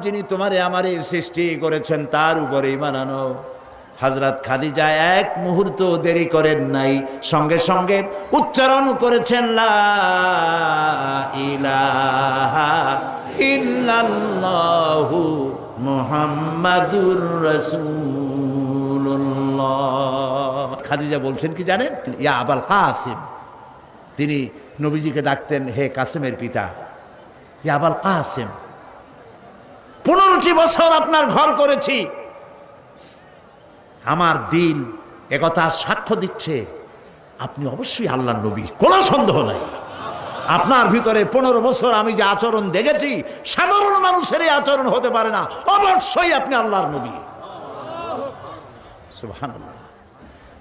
যিনি তোমারে আমারে সৃষ্টি করেছেন তার উপরে ঈমান আনো। হযরত খাদিজা এক মুহূর্ত দেরি করেন নাই, সঙ্গে সঙ্গে উচ্চারণ করেছেন লা ইলাহা ইল্লাল্লাহু মুহাম্মাদুর রাসূলুল্লাহ। খাদিজা বলছেন কি জানেন? ইয়া আবাল কাসিম। তিনি নবীজিকে ডাকতেন হে কাসেমের পিতা, ইয়া আবাল কাসিম, 15টি বছর আপনার ঘর করেছি, আমার দিল একথা সাক্ষ্য দিচ্ছে আপনি অবশ্যই আল্লাহর নবী, কোনো সন্দেহ নাই। আপনার ভিতরে 15 বছর আমি যে আচরণ দেখেছি সাধারণ মানুষের এই আচরণ হতে পারে না, অবশ্যই আপনি আল্লাহর নবী। সুবহানাল্লাহ।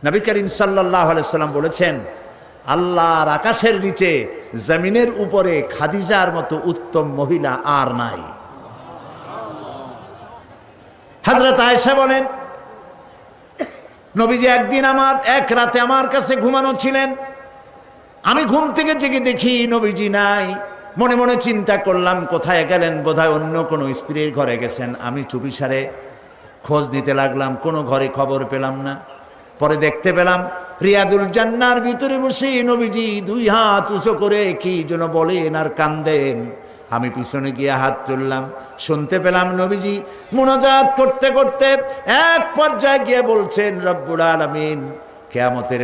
নবী করিম সাল্লাল্লাহু আলাইহি সাল্লাম বলেছেন, আল্লাহর আকাশের নিচে জমিনের উপরে খাদিজার মতো উত্তম মহিলা আর নাই। হযরত আয়েশা বলেন, নবীজি একদিন এক রাতে আমার কাছে ঘুমানো ছিলেন, আমি ঘুম থেকে জেগে দেখি নবীজি নাই। মনে মনে চিন্তা করলাম কোথায় গেলেন, বোধহয় অন্য কোনো স্ত্রীর ঘরে গেছেন। আমি চুপিসারে খোঁজ নিতে লাগলাম, কোনো ঘরে খবর পেলাম না। পরে দেখতে পেলাম রিয়াদুল জান্নার ভিতরে বসে নবীজি 2 হাত উঁচু করে কি যেন বলেন আর কান্দেন। আমি পিছনে গিয়ে হাত তুললাম, শুনতে পেলাম নবীজি মুনাজাত করতে করতে এক পর্যায়ে গিয়ে বলছেন, রব্বুল আলামিন কিয়ামতের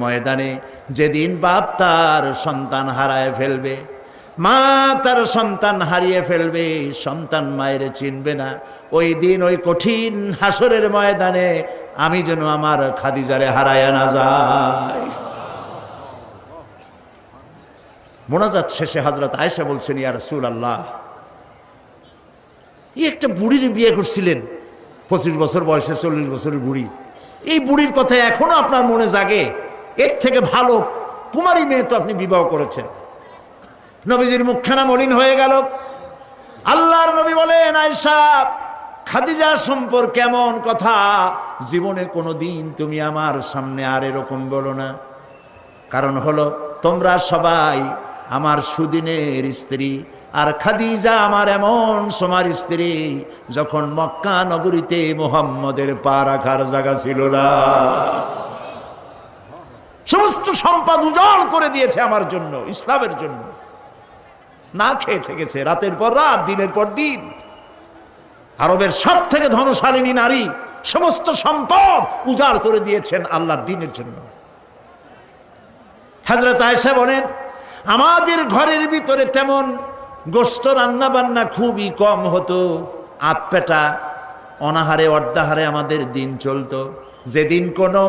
ময়দানে যেদিন বাপ তার সন্তান হারায় ফেলবে, মা তার সন্তান হারিয়ে ফেলবে, সন্তান মায়ের চিনবে না, ওই দিন ওই কঠিন হাসরের ময়দানে আমি যেন আমার খাদিজারে হারায়া না যাই। মোনাজাত শেষে হযরত আয়েশা বলছেন, ইয়া রাসূলুল্লাহ, এই একটা বুড়ির বিয়ে করছিলেন, 25 বছর বয়সে 40 বছরের বুড়ি, এই বুড়ির কথা এখনো আপনার মনে জাগে? এর থেকে ভালো কুমারী মেয়ে তো আপনি বিবাহ করেছেন। নবীজির মুখখানা মলিন হয়ে গেল। আল্লাহর নবী বলেন, আয়েশা, খাদিজা সম্পর্কে এমন কথা জীবনে কোনোদিন তুমি আমার সামনে আর এরকম বলো না। কারণ হলো তোমরা সবাই আমার সুদিনের স্ত্রী, আর খাদিজা আমার এমন সময়ের স্ত্রী যখন মক্কা নগরীতে মুহাম্মদের পা রাখার জায়গা ছিল না। সমস্ত সম্পদ উজাড় করে দিয়েছে আমার জন্য, ইসলামের জন্য। না খেয়ে থেকেছে রাতের পর রাত, দিনের পর দিন। আরবের সব থেকে ধনশালিনী নারী, সমস্ত সম্পদ উজাড় করে দিয়েছেন আল্লাহর দ্বীনের জন্য। হযরত আয়েশা বলেন, আমাদের ঘরের ভিতরে তেমন গোশত রান্না বান্না খুবই কম হতো, আধপেটা অনাহারে অর্ধাহারে আমাদের দিন চলতো। যেদিন কোনো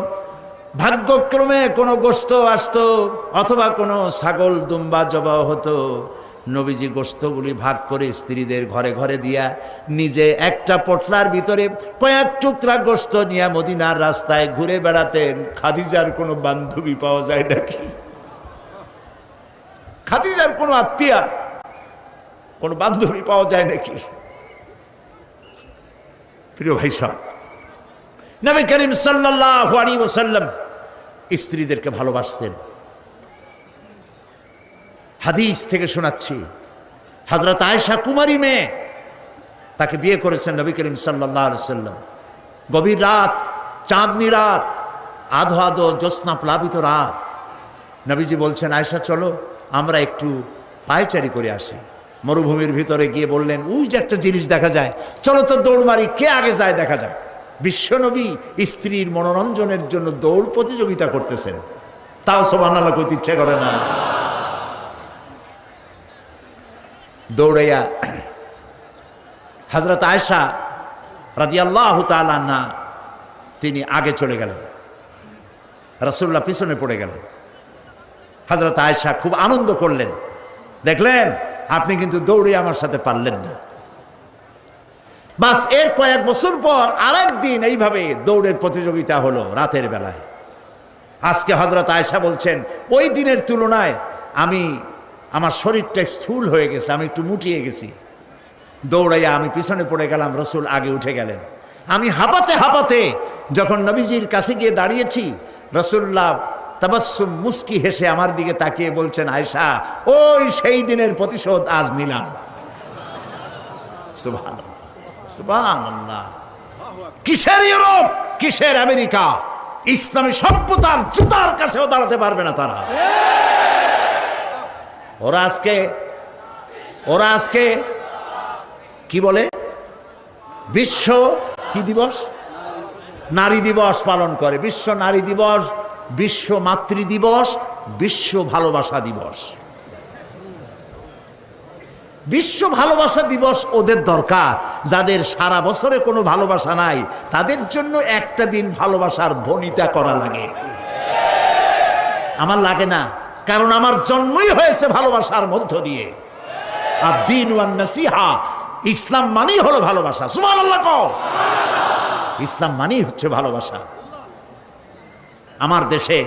ভাগ্যক্রমে কোনো গোশত আসতো অথবা কোনো ছাগল দুম্বা জবাহ হতো, নবীজি গোশতগুলি ভাগ করে স্ত্রীদের ঘরে ঘরে দিয়া নিজে একটা পটলার ভিতরে কয়েক টুকরা গোশত নিয়ে মদিনার রাস্তায় ঘুরে বেড়াতেন। খাদিজার কোনো বান্ধবী পাওয়া যায় নাকি? খাদিজার কোনো আত্মীয়া, কোনো বান্ধবী পাওয়া যায় নাকি? প্রিয় ভাই সাহেব, নবী করিম সাল্লাল্লাহু আলাইহি ওয়াসাল্লাম স্ত্রীদেরকে ভালোবাসতেন। হাদিস থেকে শোনাচ্ছি, হযরত আয়েশা কুমারী মেয়ে, তাকে বিয়ে করেছেন নবী করিম সাল্লাল্লাহু আলাইহি ওয়াসাল্লাম। গভীর রাত, চাঁদনি রাত, আধো আধো জ্যোৎস্না প্লাবিত রাত, নবীজি বলছেন, আয়েশা চলো আমরা একটু পায়চারি করে আসি। মরুভূমির ভিতরে গিয়ে বললেন, ওই যে একটা জিনিস দেখা যায়, চলো তো দৌড় মারি, কে আগে যায় দেখা যায়। বিশ্বনবী স্ত্রীর মনোরঞ্জনের জন্য দৌড় প্রতিযোগিতা করতেছেন, তাও সুবহানাল্লাহ কইতে ইচ্ছে করে না। দৌড়াইয়া হযরত আয়েশা রাদিয়াল্লাহু তাআলা আনহা তিনি আগে চলে গেলেন, রাসূলুল্লাহ পিছনে পড়ে গেলেন। হযরত আয়েশা খুব আনন্দ করলেন, দেখলেন আপনি কিন্তু দৌড়ে আমার সাথে পারলেন না। বাস এর কয়েক বছর পর আরেকদিন এইভাবে দৌড়ের প্রতিযোগিতা হলো রাতের বেলায়। আজকে হযরত আয়েশা বলছেন, ওই দিনের তুলনায় আমার শরীরটা স্থূল হয়ে গেছে, আমি একটু মুটিয়ে গেছি। দৌড়াইয়া আমি পিছনে পড়ে গেলাম, রাসূল আগে উঠে গেলেন। আমি হাঁপাতে হাঁপাতে যখন নবীজির কাছে গিয়ে দাঁড়িয়েছি, রাসূলুল্লাহ তাবাসসুম মুস্কি হেসে আমার দিকে তাকিয়ে বলছেন, আয়েশা ওই সেই দিনের প্রতিশোধ আজ নিলাম। সুবহানাল্লাহ, সুবহানাল্লাহ। কিসের ইউরোপ, কিসের আমেরিকা, ইসলামী সভ্যতার জুতার কাছেও দাঁড়াতে পারবে না তারা। ওরা আজকে কি বলে, বিশ্ব কি দিবস, নারী দিবস পালন করে। বিশ্ব নারী দিবস, বিশ্ব মাতৃ দিবস, বিশ্ব ভালোবাসা দিবস। বিশ্ব ভালোবাসা দিবস ওদের দরকার, যাদের সারা বছরে কোনো ভালোবাসা নাই, তাদের জন্য একটা দিন ভালোবাসার বনিতা করা লাগে। আমার লাগে না, কারণ আমার জন্মই হয়েছে ভালোবাসার মধ্য দিয়ে। আর দ্বীন ওয়ান নাসিহা, ইসলাম মানেই হলো ভালোবাসা। সুবহানাল্লাহ কও। ইসলাম মানেই হচ্ছে ভালোবাসা। আমার দেশে,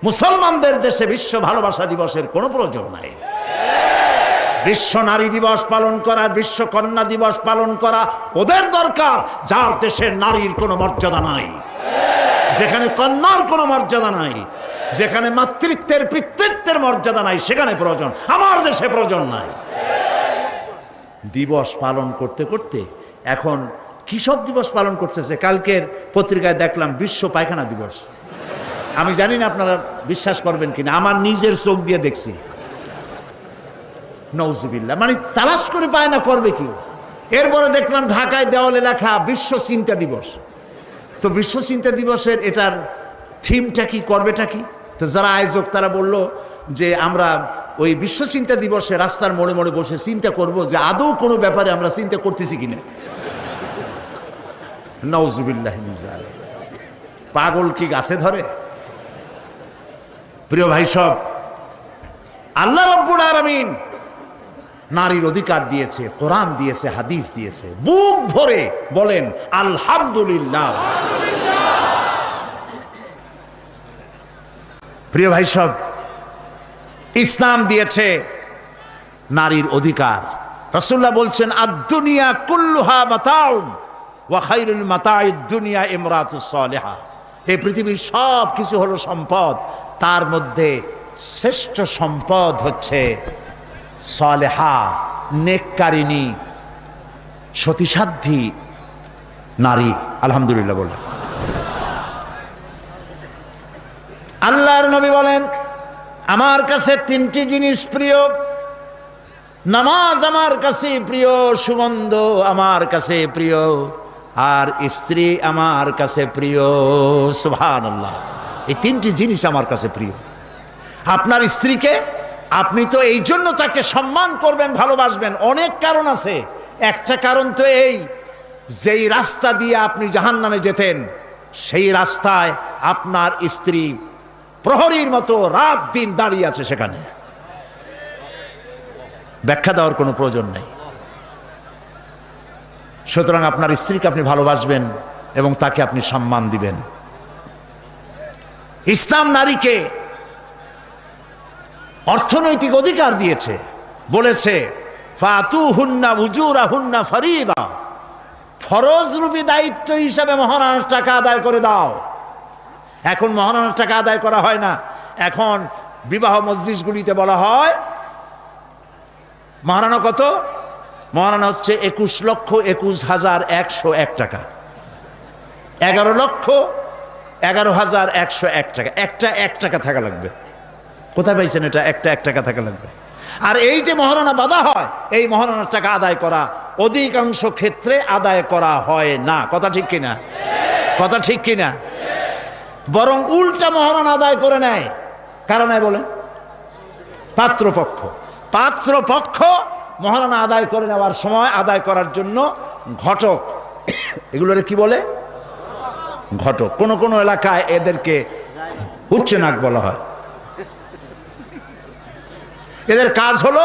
মুসলমানদের দেশে বিশ্ব ভালোবাসা দিবসের কোনো প্রয়োজন নাই। বিশ্ব নারী দিবস পালন করা, বিশ্ব কন্যা দিবস পালন করা ওদের দরকার, যার দেশে নারীর কোনো মর্যাদা নাই, যেখানে কন্যার কোনো মর্যাদা নাই, যেখানে মাতৃত্বের পিতৃত্বের মর্যাদা নাই, সেখানে প্রয়োজন। আমার দেশে প্রয়োজন নাই। দিবস পালন করতে করতে এখন কিসব দিবস পালন করতেছে। কালকের পত্রিকায় দেখলাম বিশ্ব পায়খানা দিবস। আমি জানি না আপনারা বিশ্বাস করবেন কিনা, আমার নিজের চোখ দিয়ে দেখছি। নওজুবিল্লাহ, মানে তালাশ করে পায় না, করবে কি। এরপরে দেখলাম ঢাকায় দেওয়ালে লেখা বিশ্ব চিন্তা দিবস। তো বিশ্ব চিন্তা দিবসের এটার থিমটা কি, করবেটা কি? তো যারা আয়োজক তারা বলল যে আমরা ওই বিশ্ব চিন্তা দিবসে রাস্তার মোড়ে মোড়ে বসে চিন্তা করব যে আদৌ কোনো ব্যাপারে আমরা চিন্তা করতেছি কিনা। নওজুবিল্লাহ মিন যালিক। পাগল কি গাছে ধরে? প্রিয় ভাই সব, আল্লাহ রাব্বুল আলামিন নারীর অধিকার দিয়েছে, কোরআন দিয়েছে, হাদিস দিয়েছে। বুক ভরে বলেন আলহামদুলিল্লাহ। প্রিয় ভাই সব, ইসলাম দিয়েছে নারীর অধিকার। রাসূলুল্লাহ বলছেন আদ-দুনিয়া কুল্লুহা মাতাউন ওয়া খায়রুল মাতাইদ দুনিয়া ইমরাতুস সালিহা। এই পৃথিবীর সব কিছু হলো সম্পদ, তার মধ্যে শ্রেষ্ঠ সম্পদ হচ্ছে সালেহা, নেককারিনী, সতীসাধ্যী নারী। আলহামদুলিল্লাহ বলে। আল্লাহর নবী বলেন আমার কাছে তিনটি জিনিস প্রিয়, নামাজ আমার কাছে প্রিয়, সুগন্ধ আমার কাছে প্রিয়, আর স্ত্রী আমার কাছে প্রিয়। সুবহানাল্লাহ। এই তিনটি জিনিস আমার কাছে প্রিয়। আপনার স্ত্রীকে আপনি তো এই জন্য তাকে সম্মান করবেন, ভালোবাসবেন, অনেক কারণ আছে। একটা কারণ তো এই, যেই রাস্তা দিয়ে আপনি জাহান্নামে যেতেন, সেই রাস্তায় আপনার স্ত্রী প্রহরীর মতো রাত দিন দাঁড়িয়ে আছে সেখানে। ব্যাখ্যা দেওয়ার কোনো প্রয়োজন নেই। সুতরাং আপনার স্ত্রীকে আপনি ভালোবাসবেন এবং তাকে আপনি সম্মান দিবেন। ইসলাম নারীকে অর্থনৈতিক অধিকার দিয়েছে, বলেছে ফাতুহুন্না উজুরাহুন্না ফরিদা, ফরজরূপী দায়িত্ব হিসাবে মহারণার টাকা আদায় করে দাও। এখন মহারণার টাকা আদায় করা হয় না, এখন বিবাহ মজলিসগুলিতে বলা হয় মহারণা কত? মহারণা হচ্ছে 21,21,101 টাকা, 11,11,101 টাকা। একটা 1 টাকা থাকা লাগবে। কোথায় পাইছেন এটা? একটা 1 টাকা থাকা লাগবে। আর এই যে মহারণা বাঁধা হয়, এই মহারণার টাকা আদায় করা অধিকাংশ ক্ষেত্রে আদায় করা হয় না। কথা ঠিক কিনা? কথা ঠিক কিনা? বরং উল্টা মহারণা আদায় করে নেয়। কারণ বলেন পাত্রপক্ষ। পাত্রপক্ষ মহারণা আদায় করে নেওয়ার সময় আদায় করার জন্য ঘটক, এগুলোরে কি বলে? ঘটক। কোন কোন এলাকায় এদেরকে উচ্চনাক বলা হয়। এদের কাজ হলো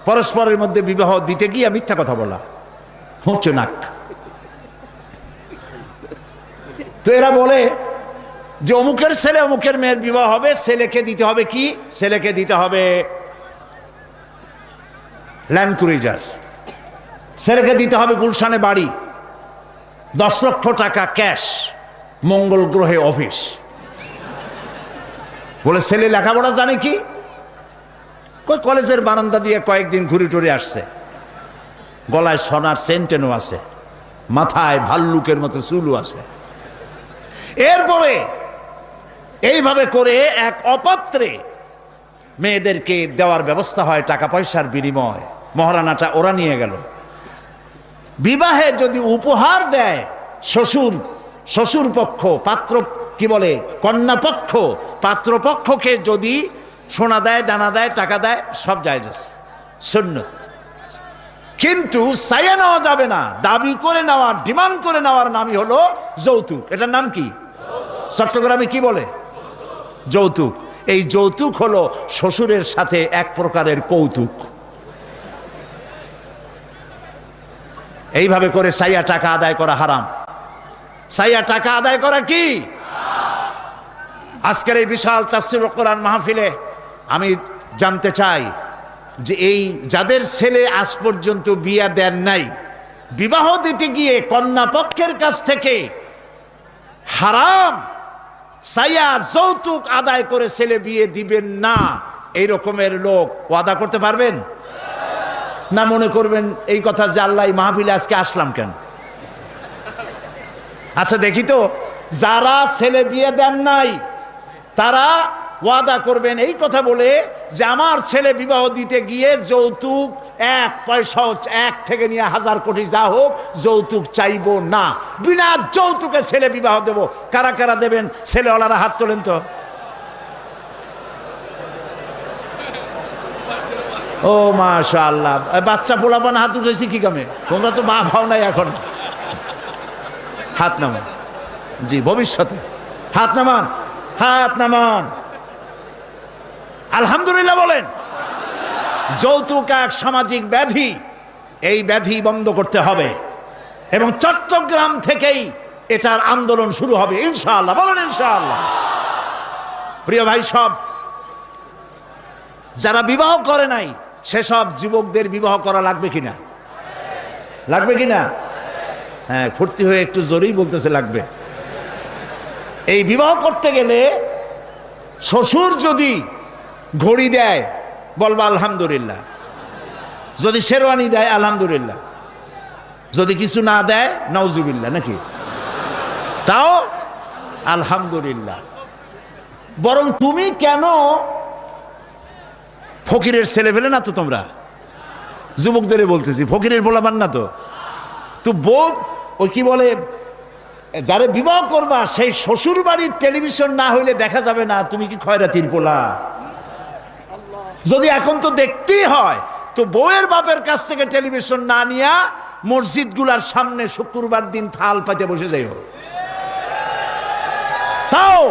পরস্পরের মধ্যে বিবাহ দিতে গিয়ে মিথ্যা কথা বলা, উচ্চনাক। তো এরা বলে যে অমুকের ছেলে অমুকের মেয়ের বিবাহ হবে, ছেলেকে দিতে হবে কি? ছেলেকে দিতে হবে ল্যান্ড ক্রুইজার, ছেলেকে দিতে হবে গুলশানে বাড়ি, 10 লক্ষ টাকা ক্যাশ, মঙ্গল গ্রহে অফিস। বলে ছেলে লেখাপড়া জানে কি? কলেজের বারান্দা দিয়ে কয়েকদিন ঘুরে টুরে আসছে, গলায় সোনার সেন্টেনও আছে, মাথায় ভাল্লুকের মতো চুলও আছে। এরপরে এইভাবে করে এক অপাত্রে মেয়েদেরকে দেওয়ার ব্যবস্থা হয় টাকা পয়সার বিনিময়। মহারানাটা ওরা নিয়ে গেল। বিবাহে যদি উপহার দেয় শ্বশুর পক্ষ, পাত্র কি বলে কন্যা পক্ষ, পাত্রপক্ষকে যদি সোনা দেয়, দানা দেয়, টাকা দেয়, সব জায়েজ আছে, সুন্নত। কিন্তু চাইয়া নেওয়া যাবে না, দাবি করে নেওয়া, ডিমান্ড করে নেওয়ার নামই হলো যৌতুক। এটার নাম কি? চট্টগ্রামে কি বলে? যৌতুক। এই যৌতুক হলো শ্বশুরের সাথে এক প্রকারের কৌতুক। এইভাবে করে চাইয়া টাকা আদায় করা হারাম। চাইয়া টাকা আদায় করা কি? আজকের এই বিশাল তাফসীরুল কোরআন মাহফিলে আমি জানতে চাই যে এই যাদের ছেলে আজ পর্যন্ত বিয়ে দেন নাই, বিবাহ দিতে গিয়ে কন্যা পক্ষের কাছ থেকে হারাম চাইয়া যৌতুক আদায় করে ছেলে বিয়ে দিবেন না, এই রকমের লোক ওয়াদা করতে পারবেন না? মনে করবেন এই কথা যে আল্লাহ এই মাহফিলে আজকে আসলাম কেন? আচ্ছা দেখি তো, যারা ছেলে বিয়ে দেন নাই তারা ওয়াদা করবেন এই কথা বলে যে আমার ছেলে বিবাহ দিতে গিয়ে যৌতুক এক পয়সা, এক থেকে নিয়ে 1000 কোটি যা হোক, যৌতুক চাইবো না, বিনা যৌতুকে ছেলে বিবাহ দেব। কারা কারা দেবেন? ছেলেওয়ালারা হাত তোলেন তো। ও মাশাআল্লাহ, বাচ্চা পোলাপান হাত উঠেছি কি কামে? তোমরা তো মা ভাও নাই এখন। হাত নামান। জি, ভবিষ্যতে হাত নামান, হাত নামান। আলহামদুলিল্লাহ বলেন। যৌতুক এক সামাজিক ব্যাধি, এই ব্যাধি বন্ধ করতে হবে এবং চট্টগ্রাম থেকেই এটার আন্দোলন শুরু হবে ইনশাআল্লাহ। বলেন ইনশাআল্লাহ। প্রিয় ভাই, সব যারা বিবাহ করে নাই সেসব যুবকদের বিবাহ করা লাগবে কিনা? লাগবে কিনা? হ্যাঁ, ফুর্তি হয়ে একটু জোরেই বলতেছে লাগবে। এই বিবাহ করতে গেলে শ্বশুর যদি ঘড়ি দেয় বলবা আলহামদুলিল্লাহ, যদি শেরওয়ানি দেয় আলহামদুলিল্লাহ, যদি কিছু না দেয় নাউজুবিল্লাহ, নাকি? তাও আলহামদুলিল্লাহ। বরং তুমি কেন ফকিরের ছেলে ফেলে না তো? তোমরা যুবকদের বলতেছি, ফকিরের বলাবান না তো। তো বউ ওই কি বলে, যারে বিবাহ করবা সেই শ্বশুর বাড়ির টেলিভিশন না হইলে দেখা যাবে না তুমি কি খয়রাতির পোলা। যদি এখন তো দেখতেই হয়, তো বউয়ের বাপের কাছ থেকে টেলিভিশন না নিয়া মসজিদ গুলার সামনে শুক্রবার দিন থাল পাতে বসে যাইও। তাও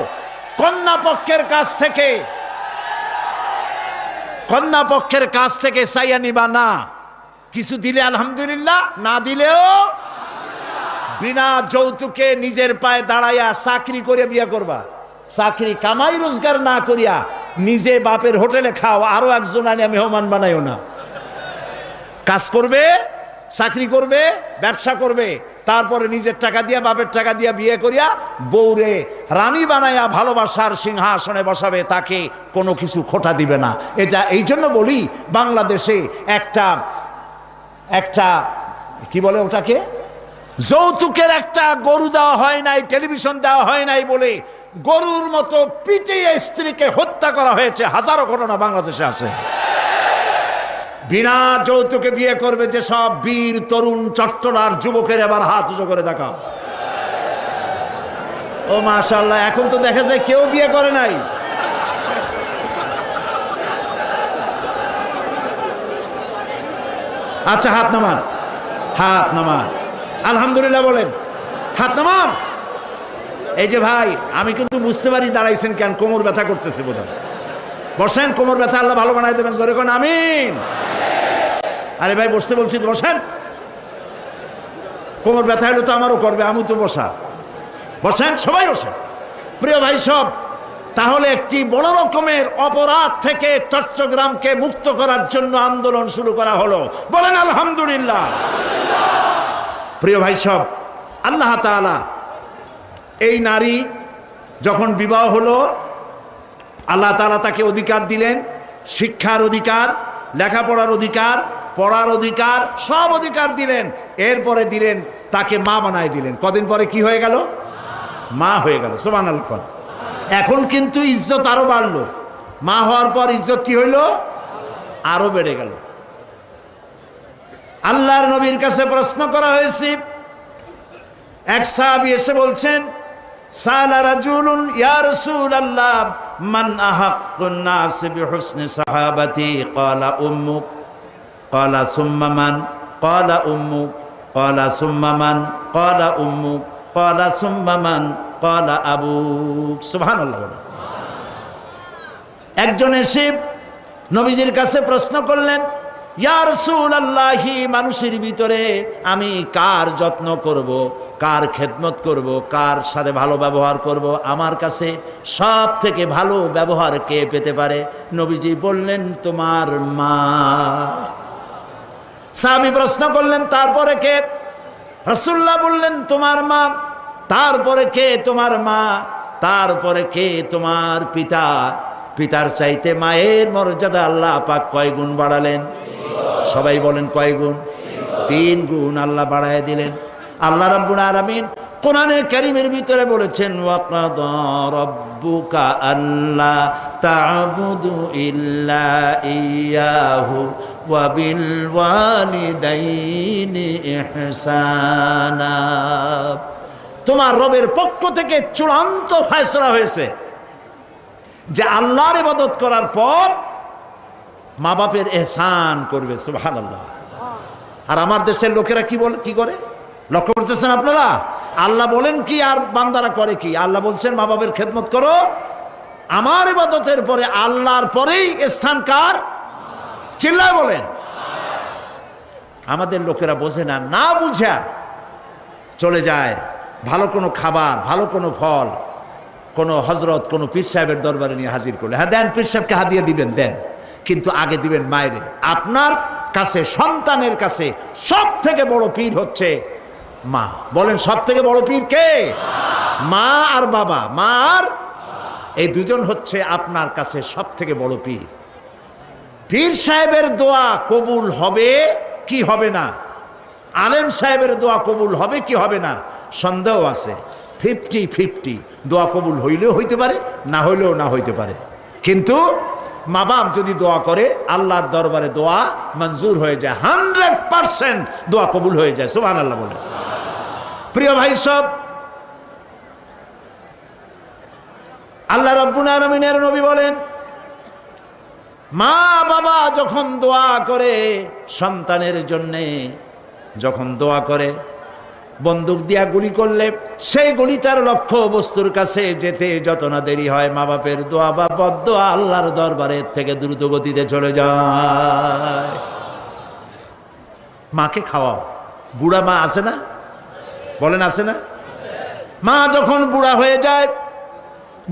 কন্যা পক্ষের কাছ থেকে চাইয়া নিবা না। কিছু দিলে আলহামদুলিল্লাহ, না দিলেও বিনা যৌতুকে নিজের পায়ে দাঁড়াইয়া চাকরি করে বিয়ে করবা। চাকরি কামাই রোজগার না করিয়া নিজে বাপের হোটেলে খাও, আরো একজন আনিয়া মেহমান বানাইও না। কাজ করবে, চাকরি করবে, ব্যবসা করবে, তারপরে নিজের টাকা দিয়া, বাপের টাকা দিয়া বিয়ে করিয়া বউরে রানী বানাইয়া ভালোবাসার সিংহাসনে বসাবে, তাকে কোনো কিছু খোটা দিবে না। এটা এই জন্য বলি, বাংলাদেশে একটা কি বলে ওটাকে, যৌতুকের একটা গরু দেওয়া হয় নাই, টেলিভিশন দেওয়া হয় নাই বলে গরুর মতো পিটিয়ে স্ত্রীকে হত্যা করা হয়েছে। হাজারো ঘটনা বাংলাদেশে আছে। বিনা যৌতুকে বিয়ে করবে যে সব বীর তরুণ চট্টলার যুবকের এবার হাত উঁচু করে দেখাও। ও মাশাআল্লাহ, এখন তো দেখা যায় কেউ বিয়ে করে নাই। আচ্ছা, হাত নামান, হাত নামান, আলহামদুলিল্লাহ বলেন, হাত নামান। এই যে ভাই, আমি কিন্তু বুঝতে পারি দাঁড়াইছেন কেন, কোমর ব্যথা করতেছে বোধহয়। বসেন, কোমর ব্যথা আল্লাহ ভালো বানাই দেবেন, জোরে কোন আমিন। আরে ভাই, বসতে বলছি, বসেন। কোমর ব্যথা হলে তো আমারও করবে, আমি তো বসা। বসেন, সবাই বসেন। প্রিয় ভাই সব, তাহলে একটি বড় রকমের অপরাধ থেকে চট্টগ্রামকে মুক্ত করার জন্য আন্দোলন শুরু করা হলো। বলেন আলহামদুলিল্লাহ। প্রিয় ভাই সব, আল্লাহ তাআলা এই নারী যখন বিবাহ হলো, আল্লাহ তাআলা তাকে অধিকার দিলেন, শিক্ষার অধিকার, লেখাপড়ার অধিকার, পড়ার অধিকার, সব অধিকার দিলেন। এরপরে দিলেন তাকে মা বানায় দিলেন। কদিন পরে কি হয়ে গেল? মা হয়ে গেল। সুবহানাল্লাহ। এখন কিন্তু ইজ্জত আরো বাড়লো। মা হওয়ার পর ইজ্জত কি হইল? আরো বেড়ে গেল। আল্লাহর নবীর কাছে প্রশ্ন করা হয়েছে। এক সাহাবী এসে বলছেন, সালা রাজুলুন ইয়া রাসূলুল্লাহ মান আহাক্কুন নাস বিহুসনি সাহাবাতি ক্বালা উম্মুক ক্বালা সুম্মা মান ক্বালা উম্মুক ক্বালা সুম্মা মান ক্বালা উম্মুক ক্বালা সুম্মা মান ক্বালা আবুক। সুবহানাল্লাহ। একজন এসে নবীজির কাছে প্রশ্ন করলেন, ইয়া রাসূলুল্লাহ, মানুষের ভিতরে আমি কার যত্ন করব, কার খেদমত করব, কার সাথে ভালো ব্যবহার করব, আমার কাছে সব থেকে ভালো ব্যবহার কে পেতে পারে? নবীজি বললেন, তোমার মা। সাহাবী প্রশ্ন করলেন, তারপরে কে? রাসূলুল্লাহ বললেন, তোমার মা। তারপরে কে? তোমার মা। তারপরে কে? তোমার পিতা। পিতার চাইতে মায়ের মর্যাদা আল্লাহ পাক কয় গুণ বাড়ালেন? সবাই বলেন কয় গুণ? 3 গুণ আল্লাহ বাড়ায় দিলেন। আল্লাহ রাব্বুল আলামিন কোরআনে কারীমের ভিতরে বলেছেন, ওয়াকাদা রাব্বুকা আল্লা তা'বুদু ইল্লা ইয়াহু ওয়া বিল ওয়ালিদাইনি ইহসানা। তোমার রবের পক্ষ থেকে চূড়ান্ত ফয়সালা হয়েছে যে আল্লাহর ইবাদত করার পর মা বাপের ইহসান করবে। সুবহানাল্লাহ। আর আমার দেশের লোকেরা কি বলে, কি করে? লক্ষ্য করতেছেন আপনারা? আল্লাহ বলেন কি আর বান্দারা করে কি? আল্লাহ বলছেন মা বাপের খেদমত করো। আমার ইবাদতের পরে আল্লাহর পরেই স্থান কার? চিল্লায় বলেন। আমাদের লোকেরা বোঝে না, না বুঝা চলে যায় ভালো কোনো খাবার, ভালো কোনো ফল কোনো হজরত, কোনো পীর সাহেবের দরবারে নিয়ে হাজির করলে, হ্যাঁ দেন, পীর সাহেবকে হাদিয়া দিবেন, দেন, কিন্তু আগে দিবেন মায়েরে। আপনার কাছে, সন্তানের কাছে সব থেকে বড় পীর হচ্ছে মা। বলেন সব থেকে বড় পীর কে? মা আর বাবা। মা আর এই দুজন হচ্ছে আপনার কাছে সব থেকে বড় পীর। পীর সাহেবের দোয়া কবুল হবে কি হবে না? আলেম সাহেবের দোয়া কবুল হবে কি হবে না? সন্দেহ আছে। 50-50। দোয়া কবুল হইলেও হইতে পারে, না হইলেও না হইতে পারে। কিন্তু মা বাপ যদি দোয়া করে, আল্লাহর দরবারে দোয়া মঞ্জুর হয়ে যায়। 100% দোয়া কবুল হয়ে যায়। সুবহানাল্লাহ বলে। প্রিয় ভাই সব, আল্লাহ রাব্বুল আলামিনের নবী বলেন, মা বাবা যখন দোয়া করে সন্তানের জন্যে, যখন দোয়া করে, বন্দুক দিয়া গুলি করলে সেই গুলি তার লক্ষ্য বস্তুর কাছে যেতে যত না দেরি হয়, মা বাপের দোয়া বা বদদোয়া আল্লাহর দরবারের থেকে দ্রুত গতিতে চলে যায়। মাকে খাওয়াও। বুড়া মা আছে না? বলেন আছে না? মা যখন বুড়া হয়ে যায়,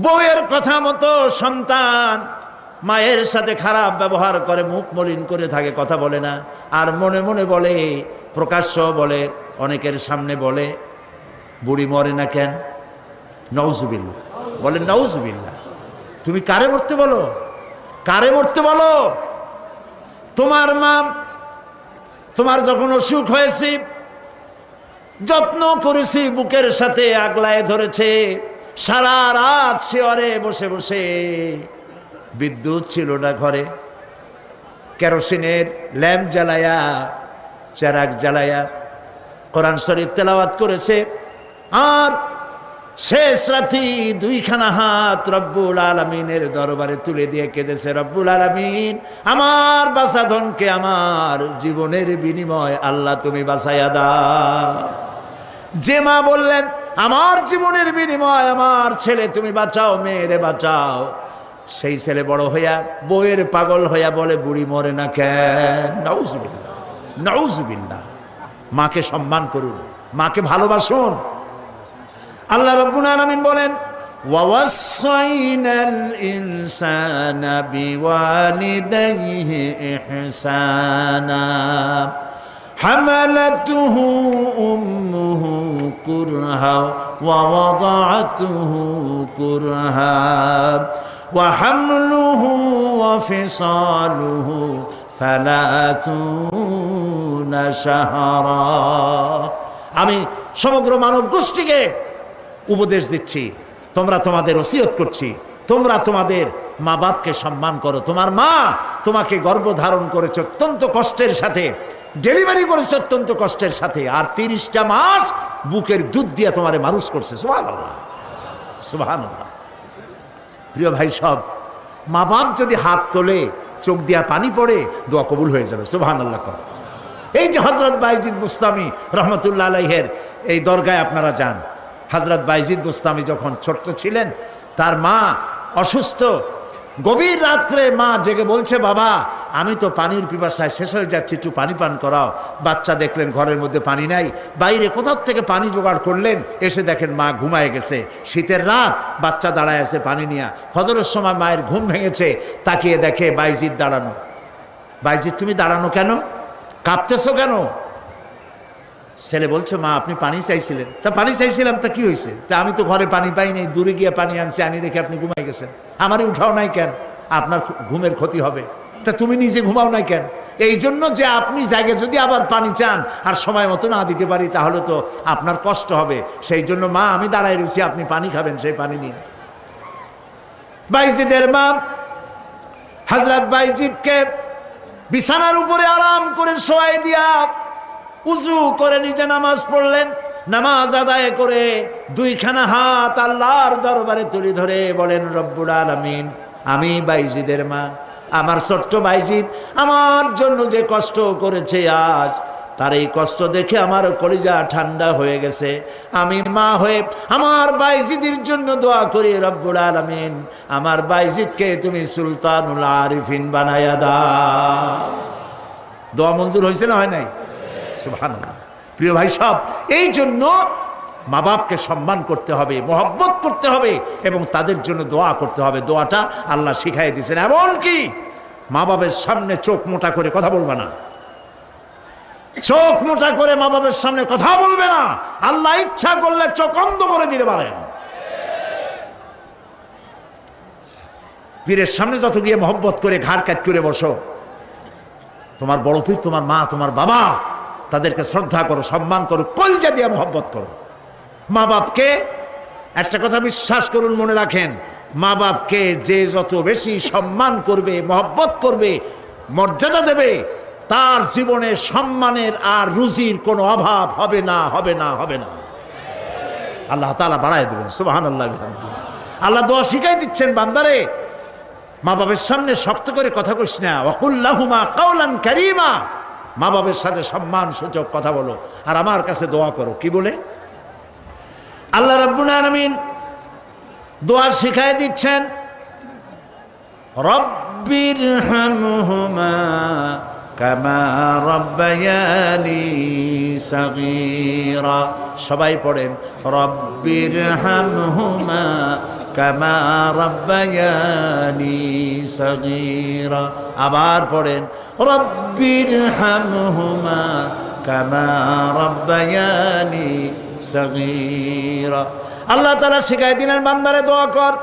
বউয়ের কথা মতো সন্তান মায়ের সাথে খারাপ ব্যবহার করে, মুখ মলিন করে থাকে, কথা বলে না, আর মনে মনে বলে, প্রকাশ্য বলে, অনেকের সামনে বলে, বুড়ি মরে না কেন? নাউজুবিল্লাহ। বলেন নাউজুবিল্লাহ। তুমি কারে মরতে বলো? কারে মরতে বলো? তোমার মা, তোমার যখন অসুখ হয়েছে, যত্ন করেছি, বুকের সাথে আগলায় ধরেছে, সারা রাত শিয়রে বসে বসে, বিদ্যুৎ ছিল না ঘরে, কেরোসিনের ল্যাম্প জ্বালায়া, চেরাগ জ্বালায়া কোরআন শরীফ তেলাওয়াত করেছে। আর শেষ রাতি 2খানা হাত রব্বুল আলামিনের দরবারে তুলে দিয়ে কেঁদেছে, রব্বুল আলামিন, আমার বাঁচাধনকে আমার জীবনের বিনিময় আল্লাহ তুমি বাঁচাইয়া দাও। যে মা বললেন, আমার জীবনের বিনিময় আমার ছেলে তুমি বাঁচাও, মেয়েরে বাঁচাও, সেই ছেলে বড় হইয়া বউয়ের পাগল হইয়া বলে, বুড়ি মরে না কেন? নাউজুবিল্লাহ, নাউজুবিল্লাহ। মাকে সম্মান করুন, মাকে ভালোবাসুন। আল্লাহ রাব্বুল আলামিন বলেন, ওয়াওয়াসাইনাল ইনসানা বিওয়ালিদাইহি ইহসানা হামালাতুহু উম্মুহু কুরহা ওয়া ওয়াদাআতুহু কুরহা ওয়া হামলুহু ওয়া ফিসালুহু সালাসুনা শাহরা। আমি সমগ্র মানব গোষ্ঠীকে উপদেশ দিচ্ছি, তোমরা তোমাদের ওসিয়ত করছি, তোমরা তোমাদের মা বাপকে সম্মান করো। তোমার মা তোমাকে গর্ভধারণ করেছে অত্যন্ত কষ্টের সাথে, ডেলিভারি করেছে অত্যন্ত কষ্টের সাথে, আর 30টা মাস বুকের দুধ দিয়ে তোমারে মানুষ করছে। সুবহানাল্লাহ, সুবহানাল্লাহ। প্রিয় ভাই সব, মা বাপ যদি হাত তোলে, চোখ দিয়া পানি পড়ে, দোয়া কবুল হয়ে যাবে। সুবহানাল্লাহ। এই যে হযরত বাইজিদ বুস্তামি রহমতুল্লাহ আলাইহের এই দরগায় আপনারা যান, হযরত বাইজিদ বুস্তামি যখন ছোট্ট ছিলেন, তার মা অসুস্থ, গভীর রাত্রে মা জেগে বলছে, বাবা আমি তো পানির পিপাসায় শেষ হয়ে যাচ্ছি, একটু পানি পান করাও। বাচ্চা দেখলেন ঘরের মধ্যে পানি নাই, বাইরে কোথাও থেকে পানি জোগাড় করলেন, এসে দেখেন মা ঘুমায় গেছে। শীতের রাত, বাচ্চা দাঁড়ায় আছে পানি নিয়ে। ফজরের সময় মায়ের ঘুম ভেঙেছে, তাকিয়ে দেখে বাইজিদ দাঁড়ানো। বাইজিদ তুমি দাঁড়ানো কেন, কাঁপতেছো কেন? ছেলে বলছে, মা আপনি পানি চাইছিলেন। তা পানি চাইছিলাম, তা কি হয়েছে? তা আমি তো ঘরে পানি পাই নাই, দূরে গিয়ে পানি আনছি, আনি দেখে আপনি ঘুমাই গেছেন, আমারই উঠাও নাই কেন? আপনার ঘুমের ক্ষতি হবে। তা তুমি নিজে ঘুমাও নাই কেন? এই জন্য যে আপনি জায়গায় যদি আবার পানি চান আর সময় মতো না দিতে পারি, তাহলে তো আপনার কষ্ট হবে। সেই জন্য মা আমি দাঁড়ায় রয়েছি, আপনি পানি খাবেন, সেই পানি নিয়ে। বাইজিদের মা হযরত বাইজিদকে বিছানার উপরে আরাম করে শোয়াই দিয়া উজু করে নিজে নামাজ পড়লেন। নামাজ আদায় করে দুইখানা হাত আল্লাহর দরবারে তুলে ধরে বলেন, রব্বুল আলামিন, আমি বাইজিদের মা, আমার ছোট্ট বাইজিদ আমার জন্য যে কষ্ট করেছে আজ, তার এই কষ্ট দেখে আমার কলিজা ঠান্ডা হয়ে গেছে। আমি মা হয়ে আমার বাইজিদের জন্য দোয়া করি, রব্বুল আলামিন আমার বাইজিদকে তুমি সুলতানুল আরিফিন বানায়া দাও। দোয়া মঞ্জুর হয়েছে না হয় নাই? সুবহানাল্লাহ। প্রিয় ভাই সব, এই জন্য মা বাপকে সম্মান করতে হবে, মহব্বত করতে হবে এবং তাদের জন্য দোয়া করতে হবে। দোয়াটা আল্লাহ শিখাই দিয়েছেন। এমনকি মা বাবের সামনে চোখ মোটা করে কথা বলবে না, চোখ মোটা করে মা বাবের সামনে কথা বলবে না। আল্লাহ ইচ্ছা করলে চোখ অন্ধ করে দিতে পারেন। পীরের সামনে যত গিয়ে মহব্বত করে ঘাড় কাট করে বসো, তোমার বড় পীর, তোমার মা, তোমার বাবা, তাদেরকে শ্রদ্ধা করো, সম্মান করো, কলজা দিয়ে মহব্বত করো। মা বাপকে একটা কথা বিশ্বাস করুন, মনে রাখেন, মা বাপকে যে যত বেশি সম্মান করবে, মহব্বত করবে, মর্যাদা দেবে, তার জীবনে সম্মানের আর রুজির কোনো অভাব হবে না, হবে না, হবে না। আল্লাহ তাআলা বাড়ায় দেবেন। সুবহানাল্লাহ। আল্লাহ দোয়া শিখাই দিচ্ছেন, বান্দারে মা বাবার সামনে শক্ত করে কথা কইস না, ওয়াকুল লাহুমা কাওলান কারীমা, মা বাবার সাথে সম্মান সূচক কথা বলো আর আমার কাছে দোয়া করো। কি বলে? আল্লাহ রাব্বুল আলামিন দোয়া শিখাই দিচ্ছেন, রব্বিরহামহুমা কামা রাব্বায়ানি সাগীরা। সবাই পড়েন, রব্বিরহামহুমা কামা রাব্বায়ানি সাগীরা। আবার পড়েন, রব্বিরহামহুমা কামা রাব্বায়ানি সাগীরা। আল্লাহ তাআলা শিখাই দিলেন, বান্দারে দোয়া কর,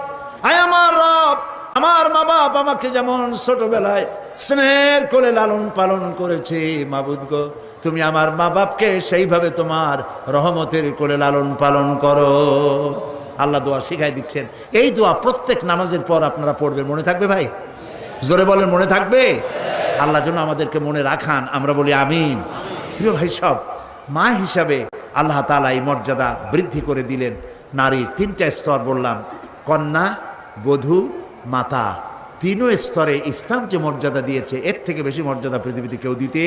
আয় আমার রব, আমার মা বাপ আমাকে যেমন ছোটবেলায় স্নেহের কোলে লালন পালন করেছে, মাবুদ গো তুমি আমার মা বাপকে সেইভাবে তোমার রহমতের কোলে লালন পালন করো। আল্লাহ দোয়া শিখাই দিচ্ছেন। এই দোয়া প্রত্যেক নামাজের পর আপনারা পড়বেন। মনে থাকবে ভাই? জোরে বলেন, মনে থাকবে? আল্লাহ যেন আমাদেরকে মনে রাখান, আমরা বলি আমিন। প্রিয় ভাই সব, মা হিসাবে আল্লাহ তাআলা এই মর্যাদা বৃদ্ধি করে দিলেন। নারীর 3টা স্তর বললাম, কন্যা, বধূ, মাতা। 3 স্তরে ইসলাম যে মর্যাদা দিয়েছে, এর থেকে বেশি মর্যাদা পৃথিবীতে কেউ দিতে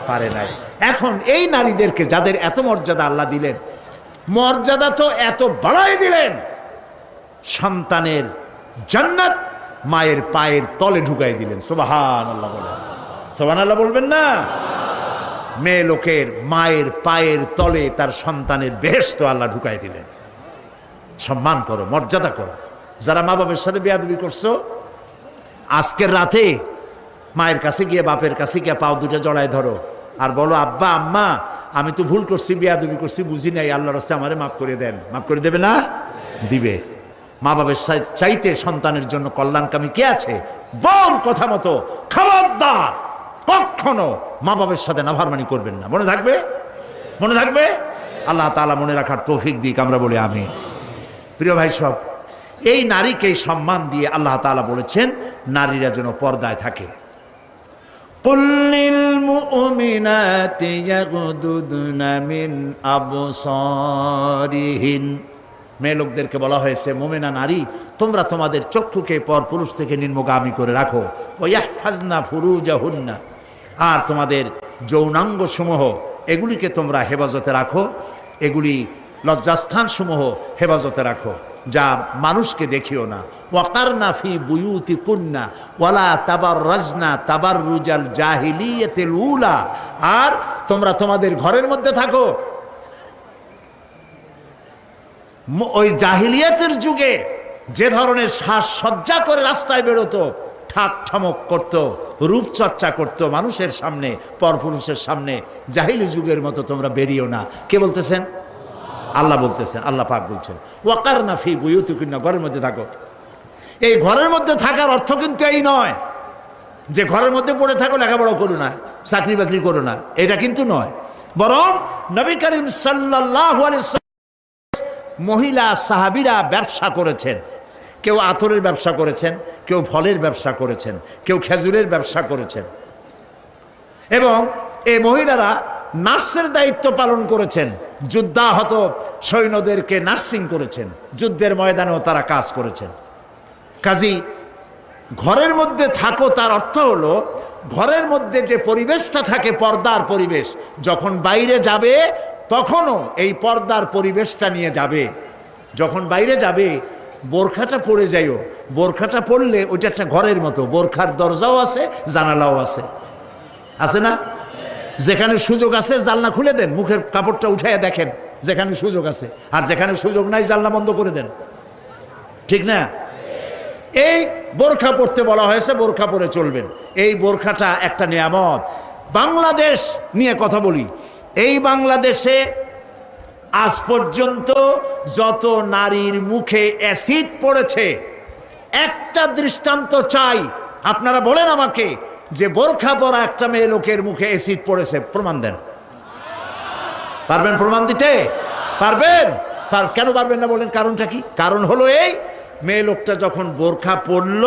পারে নাই। এখন এই নারীদেরকে যাদের এত মর্যাদা আল্লাহ দিলেন, মর্যাদা তো এত বাড়াই দিলেন, সন্তানের জান্নাত মায়ের পায়ের তলে ঢুকাই দিলেন। সুবহানাল্লাহ বলেন, সুবহানাল্লাহ বলবেন না? মেয়ে লোকের মায়ের পায়ের তলে তার সন্তানের বেহেশত আল্লাহ ঢুকাই দিলেন। সম্মান করো, মর্যাদা করো। যারা মা বাবার সাথে বেয়াদবি করছো, আজকের রাতে মায়ের কাছে গিয়ে, বাপের কাছে গিয়ে পাও দুটো জড়ায় ধরো আর বলো, আব্বা আম্মা আমি তো ভুল করছি, বেয়াদবি করছি, বুঝি নাই, আল্লাহর রাস্তায় আমারে মাফ করে দেন। মাফ করে দেবে না? দিবে। মা বাবার চাইতে সন্তানের জন্য কল্যাণকামী কে আছে? বউর কথা মতো খবরদার কখনো মা বাবার সাথে নাফরমানি করবেন না। মনে থাকবে? মনে থাকবে? আল্লাহ তাআলা মনে রাখার তৌফিক দিক, আমরা বলি আমিন। প্রিয় ভাই সব, এই নারীকে সম্মান দিয়ে আল্লাহ তাআলা বলেছেন নারীরা যেন পর্দায় থাকে। কুল লিল মুমিনাতি ইয়াগদুদনা মিন আবসারিহিন, মেয়ে লোকদেরকে বলা হয়েছে মুমিনা নারী তোমরা তোমাদের চক্ষুকে পর পুরুষ থেকে নিম্নগামী করে রাখো। ওয়াহফাজনা ফুরুজাহুন্না, আর তোমাদের যৌনাঙ্গ সমূহ এগুলিকে তোমরা হেফাজতে রাখো, এগুলি লজ্জাস্থান সমূহ হেফাজতে রাখো, যা মানুষকে দেখিও না। ওয়াকারনা ফি বুয়ুতিকুন্না ওয়ালা তাবাররাজনা তাবাররুজাল জাহিলিয়াতিল উলা, আর তোমরা তোমাদের ঘরের মধ্যে থাকো ওই জাহিলিয়াতের যুগে যে ধরনের সাজসজ্জা করে রাস্তায় বেরোতো, ঠাক ঠমক করত, রূপচর্চা করত মানুষের সামনে, পরপুরুষের সামনে, জাহিলি যুগের মতো তোমরা বেরিও না। কে বলতেছেন? আল্লাহ বলতেছেন, আল্লাহ পাক বলছেন ওয়াকারনা ফি বুয়ুতিকুন্না, ঘরের মধ্যে থাকো। এই ঘরের মধ্যে থাকার অর্থ কিন্তু এই নয় যে ঘরের মধ্যে পড়ে থাকো, লেখাপড়া করো না, চাকরি বাকরি করো না, এটা কিন্তু নয়। বরং নবী করিম সাল্লাল্লাহু আলাইহি ওয়াসাল্লাম মহিলা সাহাবীরা ব্যবসা করেছেন। কেউ আতরের ব্যবসা করেছেন, কেউ ফলের ব্যবসা করেছেন, কেউ খেজুরের ব্যবসা করেছেন, এবং এই মহিলারা নার্সের দায়িত্ব পালন করেছেন। যুদ্ধাহত সৈন্যদেরকে নার্সিং করেছেন, যুদ্ধের ময়দানেও তারা কাজ করেছেন। কাজী ঘরের মধ্যে থাকো, তার অর্থ হলো ঘরের মধ্যে যে পরিবেশটা থাকে পর্দার পরিবেশ, যখন বাইরে যাবে তখনও এই পর্দার পরিবেশটা নিয়ে যাবে। যখন বাইরে যাবে বোরখাটা পরে যাইও, বোরখাটা পরলে ওইটা একটা ঘরের মতো, বোরখার দরজাও আছে, জানালাও আছে, আছে না? যেখানে সুযোগ আছে জানলা খুলে দেন, মুখের কাপড়টা উঠাইয়া দেখেন যেখানে সুযোগ আছে, আর যেখানে সুযোগ নাই জানলা বন্ধ করে দেন, ঠিক না? এই বোরখা পরতে বলা হয়েছে, বোরখা পরে চলবেন। এই বোরখাটা একটা নিয়ামত। বাংলাদেশ নিয়ে কথা বলি, এই বাংলাদেশে আজ পর্যন্ত যত নারীর মুখে অ্যাসিড পড়েছে, একটা দৃষ্টান্ত চাই। আপনারা বলেন আমাকে যে বোরখা পরা একটা মেয়ে লোকের মুখে অ্যাসিড পড়েছে, প্রমাণ দেন। পারবেন প্রমাণ দিতে? পারবেন? কেন পারবেন না বলেন? কারণটা কি? কারণ হলো এই, মেয়ে লোকটা যখন বোরখা পরল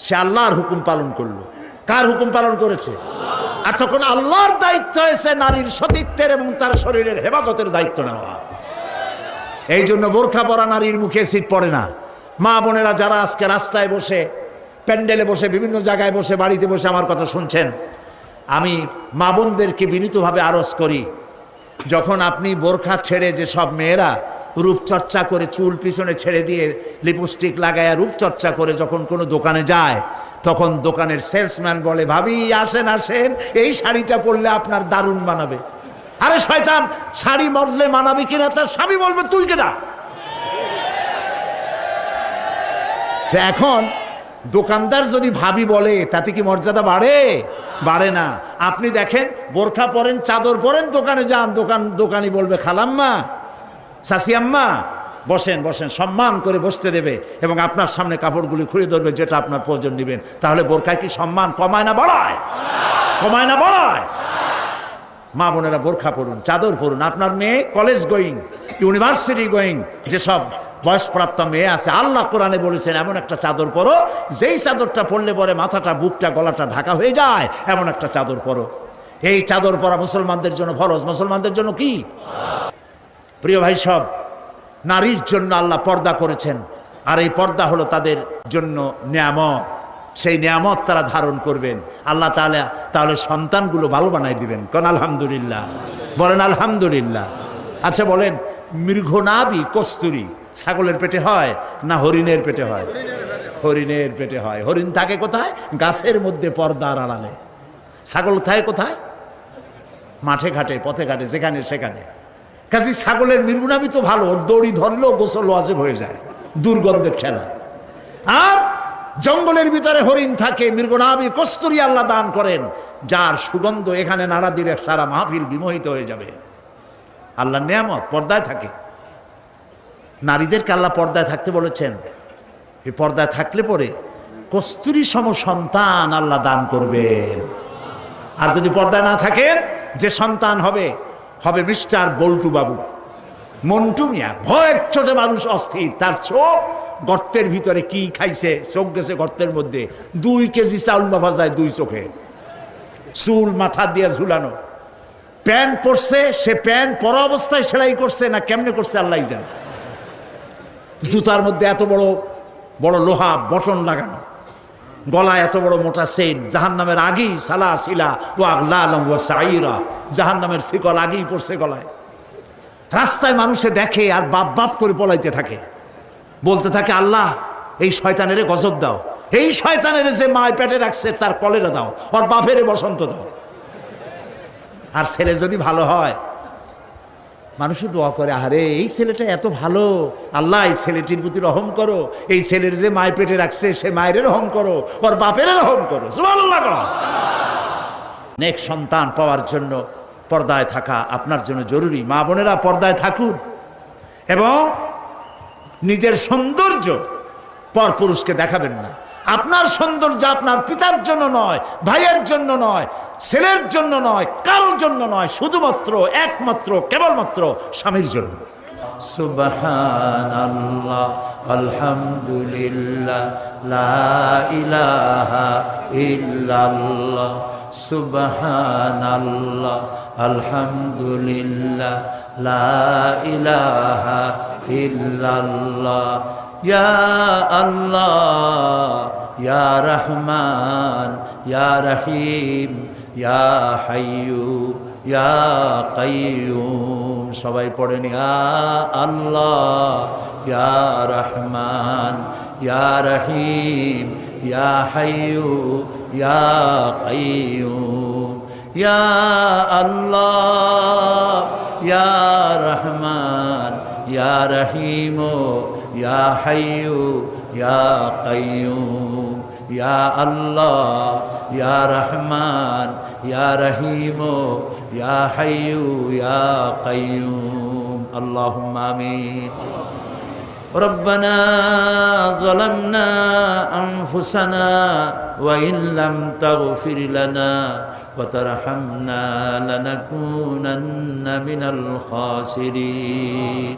সে আল্লাহর হুকুম পালন করলো। কার হুকুম পালন করেছে? আর তখন আল্লাহর দায়িত্ব হয়েছে নারীর সতীত্বের এবং তার শরীরের হেফাজতের দায়িত্ব নেওয়া। এই জন্য বোরখা পরা নারীর মুখে অ্যাসিড পড়ে না। মা বোনেরা যারা আজকে রাস্তায় বসে, প্যান্ডেলে বসে, বিভিন্ন জায়গায় বসে, বাড়িতে বসে আমার কথা শুনছেন, আমি মা বোনদেরকে বিনীতভাবে আরজ করি, যখন আপনি বোরখা ছেড়ে, যে সব মেয়েরা রূপচর্চা করে চুল পিছনে ছেড়ে দিয়ে লিপস্টিক লাগায়া রূপচর্চা করে যখন কোনো দোকানে যায়, তখন দোকানের সেলসম্যান বলে, ভাবি আসেন আসেন, এই শাড়িটা পরলে আপনার দারুণ মানাবে। আরে শয়তান, শাড়ি মরলে মানাবে কিনা তার স্বামী বলবে তুই কেনা। এখন দোকানদার যদি ভাবি বলে তাতে কি মর্যাদা বাড়ে? বাড়ে না। আপনি দেখেন বোরখা পরেন, চাদর পরেন, দোকানে যান, দোকানি বলবে খালাম্মা, চাচি আম্মা, বসেন বসেন, সম্মান করে বসতে দেবে এবং আপনার সামনে কাপড়গুলি খুলে ধরবে যেটা আপনার প্রয়োজন নেবেন। তাহলে বোরখায় কি সম্মান কমায় না বাড়ায়? কমায় না বাড়ায়? মা বোনেরা বোরখা পরুন, চাদর পরুন। আপনার মেয়ে কলেজ গোয়িং, ইউনিভার্সিটি গোয়িং যেসব বয়সপ্রাপ্ত মেয়ে আছে, আল্লাহ কোরআনে বলেছেন এমন একটা চাদর পরো, যেই চাদরটা পরলে পরে মাথাটা, বুকটা, গলাটা ঢাকা হয়ে যায়, এমন একটা চাদর পরো। এই চাদর পরা মুসলমানদের জন্য ফরজ। মুসলমানদের জন্য কি? প্রিয় ভাই সব, নারীর জন্য আল্লাহ পর্দা করেছেন, আর এই পর্দা হলো তাদের জন্য নিয়ামত। সেই নিয়ামত তারা ধারণ করবেন, আল্লাহ তাআলা তাহলে সন্তানগুলো ভালো বানাই দিবেন। কোন আলহামদুলিল্লাহ? বলেন আলহামদুলিল্লাহ। আচ্ছা বলেন, মৃগনাভি কস্তুরী ছাগলের পেটে হয় না হরিণের পেটে হয়? হরিণের পেটে হয়। হরিণ থাকে কোথায়? গাছের মধ্যে, পর্দার আড়ালে। ছাগল থাকে কোথায়? মাঠে ঘাটে, পথে ঘাটে, যেখানে সেখানে। কাজে ছাগলের মৃগনাভি তো ভালো, দড়ি ধরলেও গোসল ওয়াজিব হয়ে যায়, দুর্গন্ধের খেলা। আর জঙ্গলের ভিতরে হরিণ থাকে, মৃগনাভি কস্তুরী আল্লাহ দান করেন, যার সুগন্ধ এখানে নাড়া দিলে সারা মাহফিল বিমোহিত হয়ে যাবে। আল্লাহ নিয়ামত, পর্দায় থাকে। নারীদেরকে আল্লাহ পর্দায় থাকতে বলেছেন। এই পর্দায় থাকলে পরে কস্তুরী সম সন্তান আল্লাহ দান করবেন। আর যদি পর্দায় না থাকেন, যে সন্তান হবে হবে মিস্টার বল্টু বাবু, মন্টু মিয়া। ভয়ের চোটে মানুষ অস্থির, তার চোখ গর্তের ভিতরে কি খাইছে, চোখ গেছে গর্তের মধ্যে। 2 কেজি চাউল মাফা যায় 2 চোখে, চুল মাথা দিয়ে ঝুলানো। প্যান্ট পরছে, সে প্যান্ট পরা অবস্থায় সেলাই করছে না কেমনে করছে আল্লাহ জানে। জুতার মধ্যে এত বড় বড় লোহা বটন লাগানো, গলায় এত বড় মোটা সেট, জাহান্নামের আগেই সালাসিলা ওয়া আগলালাম ওয়া সাইরা, জাহান্নামের শিকল আগেই পড়ছে গলায়। রাস্তায় মানুষে দেখে আর বাপ বাপ করে পলাইতে থাকে, বলতে থাকে আল্লাহ এই শয়তানেরে গজব দাও, এই শয়তানেরে যে মায় পেটে রাখছে তার কলেরা দাও, ওর বাপেরে বসন্ত দাও। আর ছেলে যদি ভালো হয়, মানুষে দোয়া করে, আরে এই ছেলেটা এত ভালো, আল্লাহ এই ছেলেটির প্রতি রহম করো, এই ছেলের যে মায় পেটে রাখছে সে মায়ের রহম করো, ওর বাপের রহম করো। সুবহানাল্লাহ। নেক সন্তান পাওয়ার জন্য পর্দায় থাকা আপনার জন্য জরুরি। মা বোনেরা পর্দায় থাকুন এবং নিজের সৌন্দর্য পরপুরুষকে দেখাবেন না। আপনার সৌন্দর্য আপনার পিতার জন্য নয়, ভাইয়ের জন্য নয়, ছেলের জন্য নয়, কারোর জন্য নয়, শুধুমাত্র একমাত্র কেবলমাত্র স্বামীর জন্য। সুবহানাল্লাহ, আলহামদুলিল্লাহ, লা ইলাহা ইল্লাল্লাহ, সুবহানাল্লাহ, আলহামদুলিল্লাহ, লা ইলাহা ইল্লাল্লাহ, ইয়া আল্লাহ, ইয়া রহমান, ইয়া রহিম, ইয়া হাইয়ু, ইয়া কাইয়ুম। সবাই পড়েন, ইয়া আল্লাহ, ইয়া রহমান, ইয়া রহিম, ইয়া হাইয়ু, ইয়া কাইয়ুম। ইয়া আল্লাহ, ইয়া রহমান, ইয়া রহিম, ইয়া হাইয়ু, ইয়া কাইয়ুম। ইয়া আল্লাহ, ইয়া রহমান, ইয়া রহিম, ইয়া হাইয়ু, ইয়া কাইয়ুম। আল্লাহুম্মা আমিন। ربنا ظلمنا أنفسنا وإن لم تغفر لنا وترحمنا لنكونن من الخاسرين